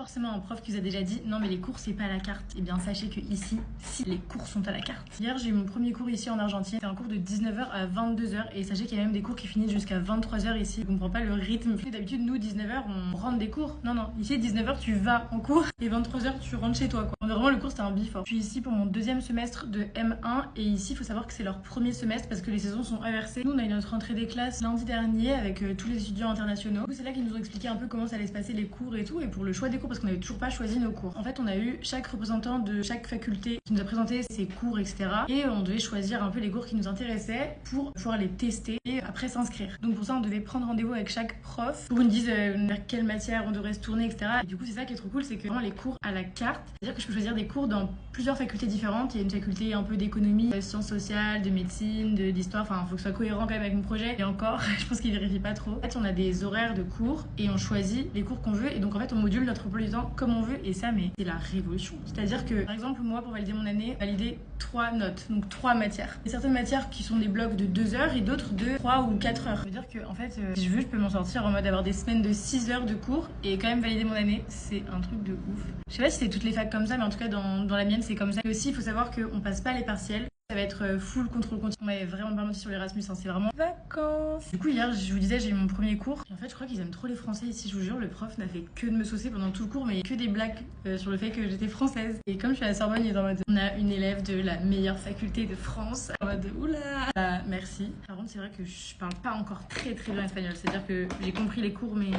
forcément un prof qui vous a déjà dit non mais les cours c'est pas à la carte. Et bien sachez que ici, si les cours sont à la carte. Hier j'ai eu mon premier cours ici en Argentine. C'est un cours de 19h à 22h et sachez qu'il y a même des cours qui finissent jusqu'à 23h ici. Je comprends pas le rythme. D'habitude nous 19h on rentre des cours. Non ici 19h tu vas en cours et 23h tu rentres chez toi quoi. Vraiment le cours c'était un before. Je suis ici pour mon deuxième semestre de M1 et ici il faut savoir que c'est leur premier semestre parce que les saisons sont inversées. Nous on a eu notre rentrée des classes lundi dernier avec tous les étudiants internationaux. C'est là qu'ils nous ont expliqué un peu comment ça allait se passer les cours et tout et pour le choix des cours parce qu'on n'avait toujours pas choisi nos cours. En fait on a eu chaque représentant de chaque faculté qui nous a présenté ses cours etc. Et on devait choisir un peu les cours qui nous intéressaient pour pouvoir les tester et après s'inscrire. Donc pour ça on devait prendre rendez-vous avec chaque prof pour nous dire vers quelle matière on devrait se tourner etc. Et du coup c'est ça qui est trop cool, c'est que vraiment les cours à la carte, c'est-à-dire que je peux choisir des cours dans plusieurs facultés différentes. Il y a une faculté un peu d'économie, de sciences sociales, de médecine, d'histoire, enfin il faut que ce soit cohérent quand même avec mon projet. Et encore, je pense qu'ils vérifient pas trop. En fait on a des horaires de cours et on choisit les cours qu'on veut et donc en fait on module notre emploi du temps comme on veut et ça mais c'est la révolution. C'est-à-dire que par exemple moi pour valider mon année, valider 3 notes, donc 3 matières. Il y a certaines matières qui sont des blocs de 2 heures et d'autres de 3 ou 4 heures. Ça veut dire que en fait si je veux je peux m'en sortir en mode avoir des semaines de 6 heures de cours et quand même valider mon année. C'est un truc de ouf. Je sais pas si c'est toutes les facs comme ça mais en tout cas dans la mienne c'est comme ça. Et aussi il faut savoir qu'on passe pas les partiels. Ça va être full contrôle continu. On m'avait vraiment pas menti sur l'Erasmus, hein. C'est vraiment vacances. Du coup hier je vous disais j'ai eu mon premier cours. Et en fait je crois qu'ils aiment trop les français ici, je vous jure. Le prof n'a fait que de me saucer pendant tout le cours mais que des blagues sur le fait que j'étais française. Et comme je suis à la Sorbonne il est en mode on a une élève de la meilleure faculté de France. En mode oula merci. Par contre c'est vrai que je parle pas encore très bien espagnol. C'est à dire que j'ai compris les cours mais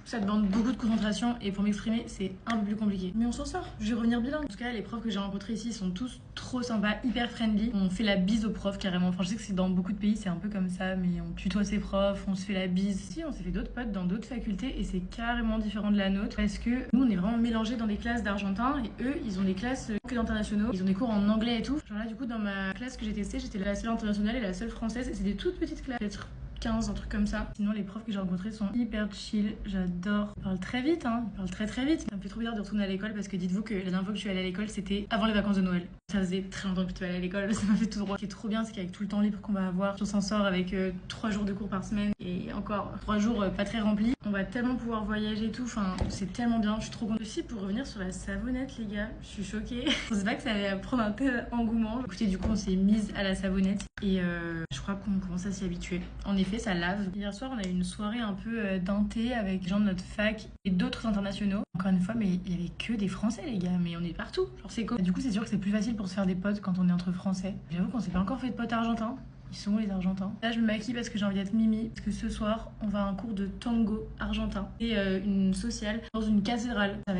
ça demande beaucoup de concentration et pour m'exprimer c'est un peu plus compliqué. Mais on s'en sort, je vais revenir bilingue. En tout cas les profs que j'ai rencontrés ici sont tous trop sympas, hyper friendly. On fait la bise aux profs carrément. Enfin, je sais que c'est dans beaucoup de pays, c'est un peu comme ça, mais on tutoie ses profs, on se fait la bise. Si, on s'est fait d'autres potes dans d'autres facultés et c'est carrément différent de la nôtre parce que nous, on est vraiment mélangés dans des classes d'argentins et eux, ils ont des classes que d'internationaux. Ils ont des cours en anglais et tout. Genre là, du coup, dans ma classe que j'ai testée, j'étais la seule internationale et la seule française et c'est des toutes petites classes. Peut-être 15, un truc comme ça. Sinon, les profs que j'ai rencontrés sont hyper chill. J'adore. Ils parlent très vite, hein. Ils parlent très vite. Ça me fait trop bizarre de retourner à l'école parce que dites-vous que la dernière fois que je suis allée à l'école, c'était avant les vacances de Noël. Ça faisait très longtemps que tu allais à l'école. Ça m'a fait tout droit. Ce qui est trop bien, c'est qu'avec tout le temps libre qu'on va avoir, on s'en sort avec 3 jours de cours par semaine et encore 3 jours pas très remplis. On va tellement pouvoir voyager et tout. Enfin, c'est tellement bien. Je suis trop contente. Aussi, pour revenir sur la savonnette, les gars, je suis choquée. Je pensais pas que ça allait prendre un tel engouement. Écoutez, du coup, on s'est mise à la savonnette et je crois qu'on commence à s'y habituer. En effet, ça lave. Hier soir, on a eu une soirée un peu dentée avec des gens de notre fac et d'autres internationaux. Encore une fois, mais il y avait que des Français, les gars. Mais on est partout. Genre, c'est quoi? Du coup, c'est sûr que c'est plus facile pour se faire des potes quand on est entre Français. J'avoue qu'on s'est pas encore fait de potes argentins. Ils sont où les Argentins? Là, je me maquille parce que j'ai envie d'être Mimi. Parce que ce soir, on va à un cours de tango argentin et une sociale dans une cathédrale. Ça va être